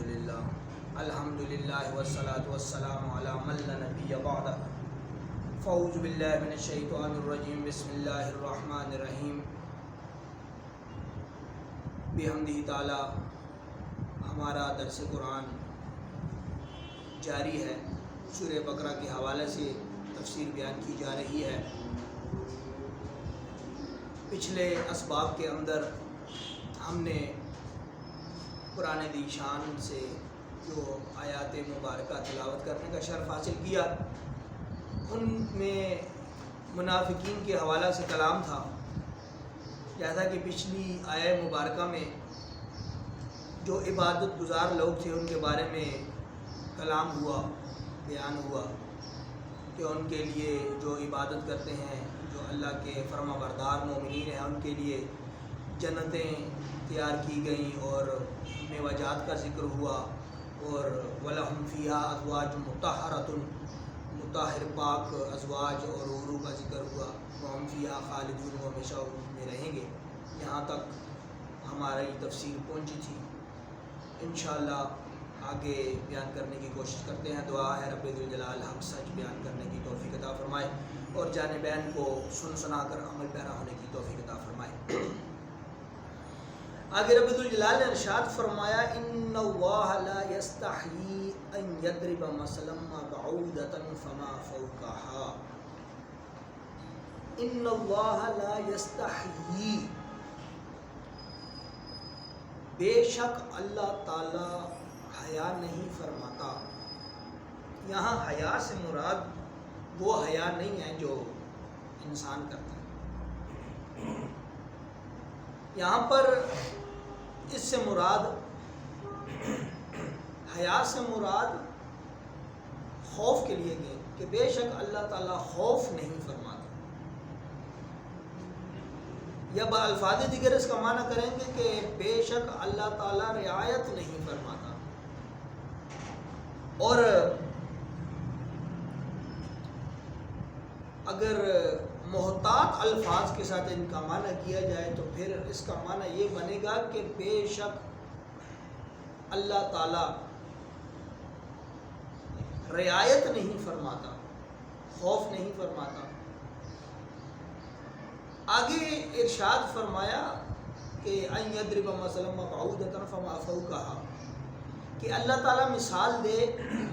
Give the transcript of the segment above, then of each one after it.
الحمدللہ والصلاة والسلام علی من لا نبی بعدہ فاعوذ باللہ من الشیطان الرجیم بسم اللہ الرحمن الرحیم بحمدہ تعالی ہمارا درس قرآن جاری ہے۔ سورہ بقرہ کے حوالے سے تفسیر بیان کی جا رہی ہے۔ پچھلے اسباق کے اندر ہم نے قرآن دی شان سے جو آیات مبارکہ تلاوت کرنے کا شرف حاصل کیا، ان میں منافقین کے حوالہ سے کلام تھا۔ جیسا کہ پچھلی آیہ مبارکہ میں جو عبادت گزار لوگ تھے ان کے بارے میں کلام ہوا، بیان ہوا کہ ان کے لیے جو عبادت کرتے ہیں، جو اللہ کے فرما بردار مومنین ہیں، ان کے لیے جنتیں تیار کی گئیں اور میوجات کا ذکر ہوا، اور وَلَهُمْ فِيهَا أَزْوَاجٌ مُطَهَّرَةٌ مطہر پاک ازواج اور حوروں کا ذکر ہوا۔ وَهُمْ فِيهَا خالدون، وہ ہمیشہ اس میں رہیں گے۔ یہاں تک ہماری تفسیر پہنچی تھی۔ انشاءاللہ آگے بیان کرنے کی کوشش کرتے ہیں۔ دعا ہے رب ذوالجلال حق سچ بیان کرنے کی توفیق عطا فرمائے اور جانبین کو سن سنا کر عمل پیرا ہونے کی توفیق عطا فرمائے۔ آگے رب ذوالجلال نے ارشاد فرمایا، ان اللہ لا یستحیی ان یضرب مثلا ما بعودۃ فما فوقها۔ ان اللہ لا یستحیی، بے شک اللہ تعالی حیا نہیں فرماتا۔ یہاں حیا سے مراد وہ حیا نہیں ہے جو انسان کرتا ہے۔ یہاں پر اس سے مراد، حیا سے مراد خوف کے لیے گئے کہ بے شک اللہ تعالیٰ خوف نہیں فرماتا، یا بالفاظ دیگر اس کا معنی کریں گے کہ بے شک اللہ تعالیٰ رعایت نہیں فرماتا۔ اور اگر محتاط الفاظ کے ساتھ ان کا معنی کیا جائے تو پھر اس کا معنی یہ بنے گا کہ بے شک اللہ تعالی رعایت نہیں فرماتا، خوف نہیں فرماتا۔ آگے ارشاد فرمایا کہ ان یضرب مثلا ما بعودۃ فما فوقها، کہ اللہ تعالیٰ مثال دے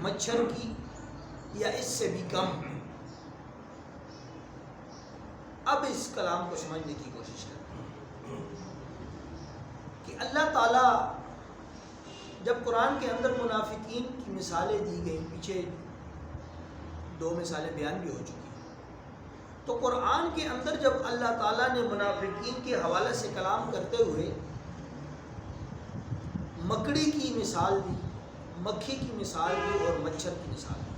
مچھر کی یا اس سے بھی کم۔ اب اس کلام کو سمجھنے کی کوشش کریں کہ اللہ تعالیٰ جب قرآن کے اندر منافقین کی مثالیں دی گئیں، پیچھے دو مثالیں بیان بھی ہو چکی ہیں، تو قرآن کے اندر جب اللہ تعالیٰ نے منافقین کے حوالے سے کلام کرتے ہوئے مکڑی کی مثال دی، مکھی کی مثال دی اور مچھر کی مثال دی،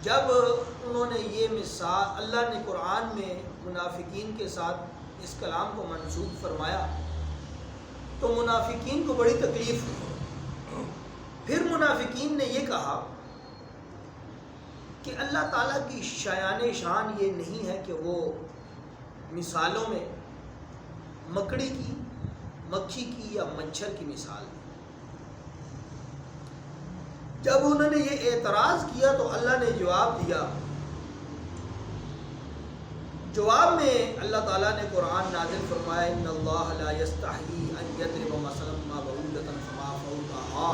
جب انہوں نے یہ مثال، اللہ نے قرآن میں منافقین کے ساتھ اس کلام کو منسوب فرمایا تو منافقین کو بڑی تکلیف ہوئی۔ پھر منافقین نے یہ کہا کہ اللہ تعالیٰ کی شایان شان یہ نہیں ہے کہ وہ مثالوں میں مکڑی کی، مکھی کی یا مچھر کی مثال دی۔ جب انہوں نے یہ اعتراض کیا تو اللہ نے جواب دیا۔ جواب میں اللہ تعالیٰ نے قرآن نازل فرمایا، ان اللہ لا یستحیی ان یضرب مثلا ما بعودۃ فما فوقها،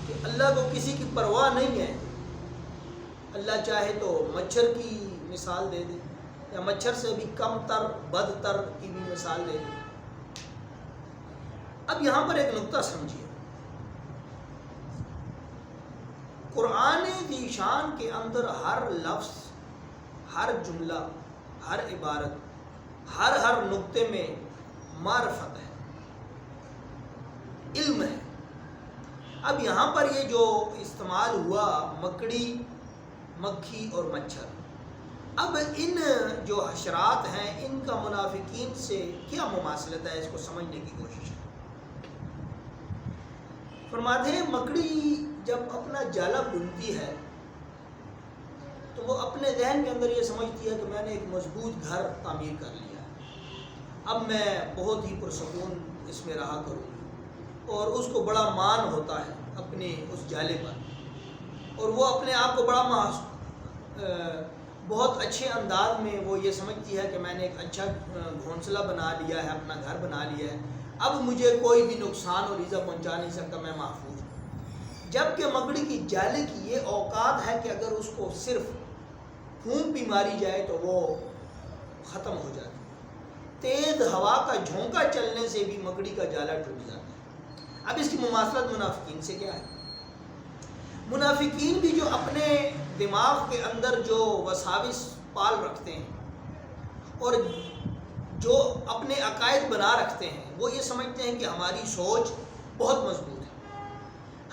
کہ اللہ کو کسی کی پرواہ نہیں ہے، اللہ چاہے تو مچھر کی مثال دے دے یا مچھر سے بھی کم تر، بد تر کی بھی مثال دے دے۔ اب یہاں پر ایک نقطہ سمجھیے، قرآن دی شان کے اندر ہر لفظ، ہر جملہ، ہر عبارت، ہر نقطے میں معرفت ہے، علم ہے۔ اب یہاں پر یہ جو استعمال ہوا مکڑی، مکھی اور مچھر، اب ان جو حشرات ہیں ان کا منافقین سے کیا مماثلت ہے، اس کو سمجھنے کی کوشش ہے۔ فرماتے ہیں مکڑی جب اپنا جالا بنتی ہے تو وہ اپنے ذہن کے اندر یہ سمجھتی ہے کہ میں نے ایک مضبوط گھر تعمیر کر لیا ہے، اب میں بہت ہی پرسکون اس میں رہا کروں گی۔ اور اس کو بڑا مان ہوتا ہے اپنے اس جالے پر، اور وہ اپنے آپ کو بڑا بہت اچھے انداز میں وہ یہ سمجھتی ہے کہ میں نے ایک اچھا گھونسلہ بنا لیا ہے، اپنا گھر بنا لیا ہے، اب مجھے کوئی بھی نقصان اور ایذا پہنچا نہیں سکتا، میں محفوظ ہوں۔ جبکہ مکڑی کی جالے کی یہ اوقات ہے کہ اگر اس کو صرف پھونک بھی ماری جائے تو وہ ختم ہو جاتی ہے، تیز ہوا کا جھونکا چلنے سے بھی مکڑی کا جالا ٹوٹ جاتا ہے۔ اب اس کی مماثلت منافقین سے کیا ہے؟ منافقین بھی جو اپنے دماغ کے اندر جو وساوس پال رکھتے ہیں اور جو اپنے عقائد بنا رکھتے ہیں، وہ یہ سمجھتے ہیں کہ ہماری سوچ بہت مضبوط ہے،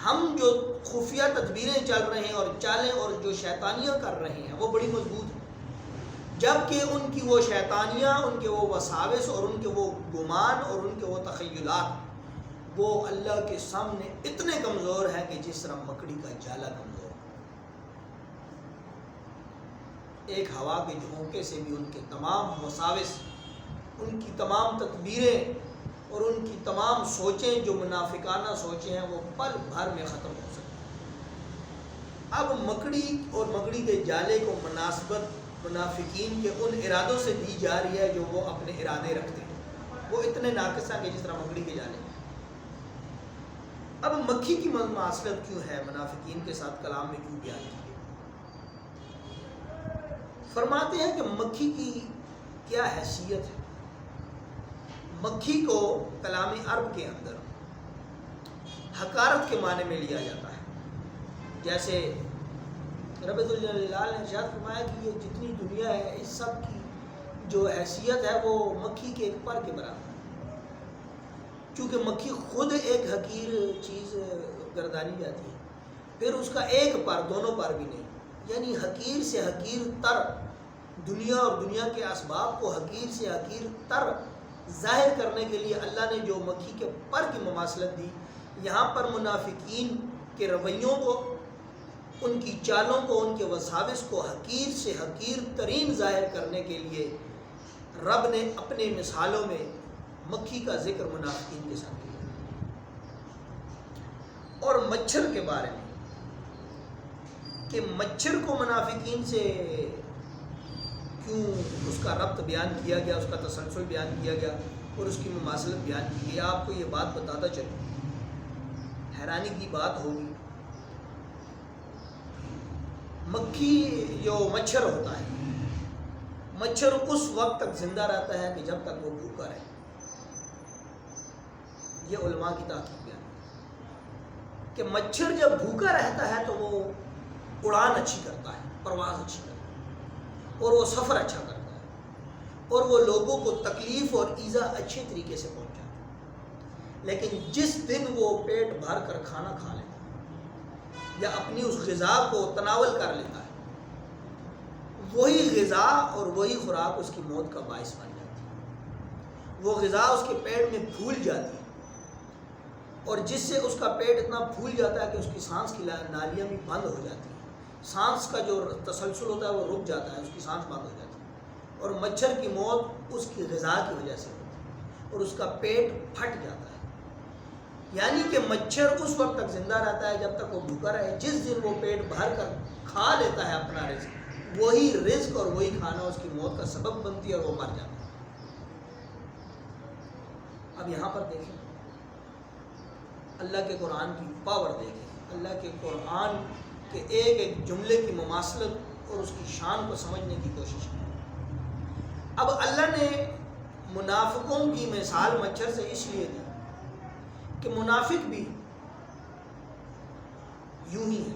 ہم جو خفیہ تدبیریں چل رہے ہیں اور چالیں اور جو شیطانیاں کر رہے ہیں وہ بڑی مضبوط ہیں، جبکہ ان کی وہ شیطانیاں، ان کے وہ وساوس اور ان کے وہ گمان اور ان کے وہ تخیلات وہ اللہ کے سامنے اتنے کمزور ہیں کہ جس طرح مکڑی کا جالا کمزور ہے۔ ایک ہوا کے جھونکے سے بھی ان کے تمام وساوس، ان کی تمام تدبیریں اور ان کی تمام سوچیں جو منافقانہ سوچیں ہیں وہ پل بھر میں ختم ہو سکتی ہیں۔ اب مکڑی اور مکڑی کے جالے کو مناسبت منافقین کے ان ارادوں سے دی جا رہی ہے جو وہ اپنے ارادے رکھتے ہیں، وہ اتنے ناقص ہیں کہ جس طرح مکڑی کے جالے۔ اب مکھی کی مماثلت کیوں ہے منافقین کے ساتھ کلام میں کیوں بیان کی ہے؟ فرماتے ہیں کہ مکھی کی کیا حیثیت ہے۔ مکھی کو کلام عرب کے اندر حقارت کے معنی میں لیا جاتا ہے، جیسے رب ذوالجلال نے ارشاد فرمایا کہ یہ جتنی دنیا ہے اس سب کی جو حیثیت ہے وہ مکھی کے ایک پر کے برابر ہے، چونکہ مکھی خود ایک حقیر چیز گردانی جاتی ہے، پھر اس کا ایک پر، دونوں پر بھی نہیں، یعنی حقیر سے حقیر تر دنیا اور دنیا کے اسباب کو حقیر سے حقیر تر ظاہر کرنے کے لیے اللہ نے جو مکھی کے پر کی مماثلت دی، یہاں پر منافقین کے رویوں کو، ان کی چالوں کو، ان کے وساوس کو حقیر سے حقیر ترین ظاہر کرنے کے لیے رب نے اپنے مثالوں میں مکھی کا ذکر منافقین کے ساتھ کیا۔ اور مچھر کے بارے میں کہ مچھر کو منافقین سے کیوں اس کا ربط بیان کیا گیا، اس کا تسلسل بیان کیا گیا اور اس کی مماثلت بیان کی گئی، آپ کو یہ بات بتاتا چلوں، حیرانی کی بات ہوگی۔ مکھی جو مچھر ہوتا ہے، مچھر اس وقت تک زندہ رہتا ہے کہ جب تک وہ بھوکا رہے، یہ علماء کی تحقیق بیان کہ مچھر جب بھوکا رہتا ہے تو وہ اڑان اچھی کرتا ہے، پرواز اچھی کرتا ہے اور وہ سفر اچھا کرتا ہے اور وہ لوگوں کو تکلیف اور ایذا اچھے طریقے سے پہنچاتا ہے، لیکن جس دن وہ پیٹ بھر کر کھانا کھا لیتا ہے یا اپنی اس غذا کو تناول کر لیتا ہے، وہی غذا اور وہی خوراک اس کی موت کا باعث بن جاتی ہے۔ وہ غذا اس کے پیٹ میں پھول جاتی ہے اور جس سے اس کا پیٹ اتنا پھول جاتا ہے کہ اس کی سانس کی نالیاں بھی بند ہو جاتی ہیں، سانس کا جو تسلسل ہوتا ہے وہ رک جاتا ہے، اس کی سانس بند ہو جاتی ہے، اور مچھر کی موت اس کی غذا کی وجہ سے ہوتی ہے اور اس کا پیٹ پھٹ جاتا ہے۔ یعنی کہ مچھر اس وقت تک زندہ رہتا ہے جب تک وہ بھوکا رہے، جس دن وہ پیٹ بھر کر کھا لیتا ہے اپنا رزق، وہی رزق اور وہی کھانا اس کی موت کا سبب بنتی ہے اور وہ مر جاتا ہے۔ اب یہاں پر دیکھیں، اللہ کے قرآن کی پاور دیکھیں، اللہ کے قرآن کے ایک ایک جملے کی مماثلت اور اس کی شان کو سمجھنے کی کوشش کریں۔ اب اللہ نے منافقوں کی مثال مچھر سے اس لیے دی کہ منافق بھی یوں ہی ہے۔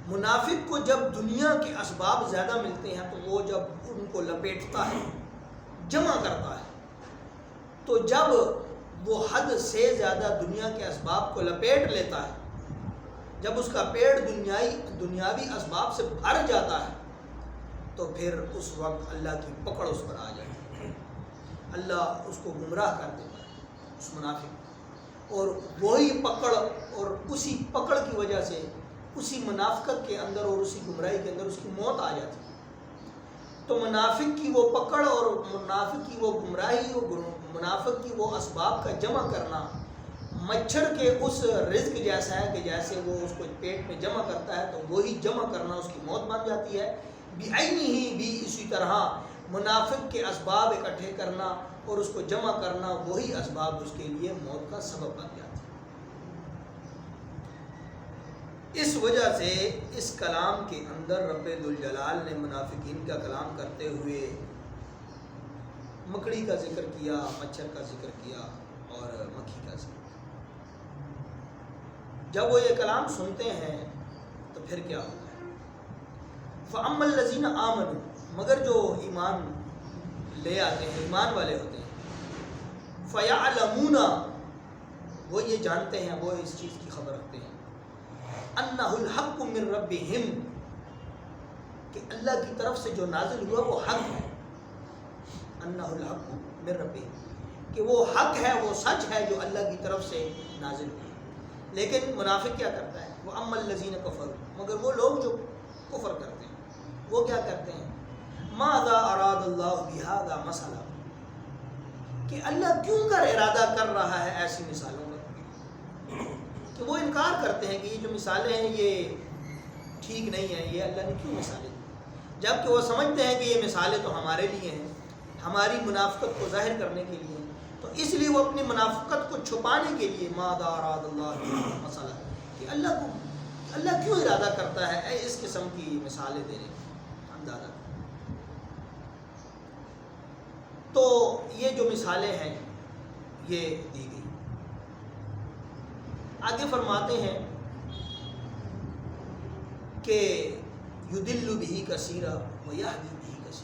منافق کو جب دنیا کے اسباب زیادہ ملتے ہیں تو وہ جب ان کو لپیٹتا ہے، جمع کرتا ہے، تو جب وہ حد سے زیادہ دنیا کے اسباب کو لپیٹ لیتا ہے، جب اس کا پیٹ دنیاوی اسباب سے بھر جاتا ہے، تو پھر اس وقت اللہ کی پکڑ اس پر آ جاتی ہے، اللہ اس کو گمراہ کر دیتا ہے، اس منافق کو، اور وہی پکڑ اور اسی پکڑ کی وجہ سے اسی منافقت کے اندر اور اسی گمراہی کے اندر اس کی موت آ جاتی ہے۔ تو منافق کی وہ پکڑ اور منافق کی وہ گمراہی اور منافق کی وہ اسباب کا جمع کرنا مچھر کے اس رزق جیسا ہے کہ جیسے وہ اس کو پیٹ میں جمع کرتا ہے تو وہی جمع کرنا اس کی موت بن جاتی ہے. بعینہ بھی اسی طرح منافق کے اسباب اکٹھے کرنا اور اس کو جمع کرنا وہی اسباب اس کے لیے موت کا سبب بن جاتے ہیں. اس وجہ سے اس کلام کے اندر رب ذوالجلال نے منافقین کا کلام کرتے ہوئے مکڑی کا ذکر کیا، مچھر کا ذکر کیا اور مکھی کا ذکر. جب وہ یہ کلام سنتے ہیں تو پھر کیا ہوتا ہے؟ فَأَمَّا الَّذِينَ آمَنُوا، مگر جو ایمان لے آتے ہیں، ایمان والے ہوتے ہیں، فَيَعْلَمُونَ، وہ یہ جانتے ہیں، وہ اس چیز کی خبر رکھتے ہیں، أَنَّهُ الْحَقُّ مِن رَبِّهِمْ، کہ اللہ کی طرف سے جو نازل ہوا وہ حق ہے. أَنَّهُ الْحَقُّ مِن رَبِّهِمْ، کہ وہ حق ہے، وہ سچ ہے جو اللہ کی طرف سے نازل ہوا. لیکن منافق کیا کرتا ہے؟ وہ اما الذین کفروا، مگر وہ لوگ جو کفر کرتے ہیں وہ کیا کرتے ہیں؟ ماذا اراد اللہ بہذا مثلا، کہ اللہ کیوں کر ارادہ کر رہا ہے ایسی مثالوں کا، کہ وہ انکار کرتے ہیں کہ یہ جو مثالیں ہیں یہ ٹھیک نہیں ہیں، یہ اللہ نے کیوں مثالیں دی، جبکہ وہ سمجھتے ہیں کہ یہ مثالیں تو ہمارے لیے ہیں، ہماری منافقت کو ظاہر کرنے کے لیے. تو اس لیے وہ اپنی منافقت کو چھپانے کے لیے ماذا اراد اللہ مسئلہ، کہ اللہ کیوں ارادہ کرتا ہے اس قسم کی مثالیں دینے کا اندازہ. تو یہ جو مثالیں ہیں یہ دی گئی. آگے فرماتے ہیں کہ یضل بہ کثیرا ویہدی بہ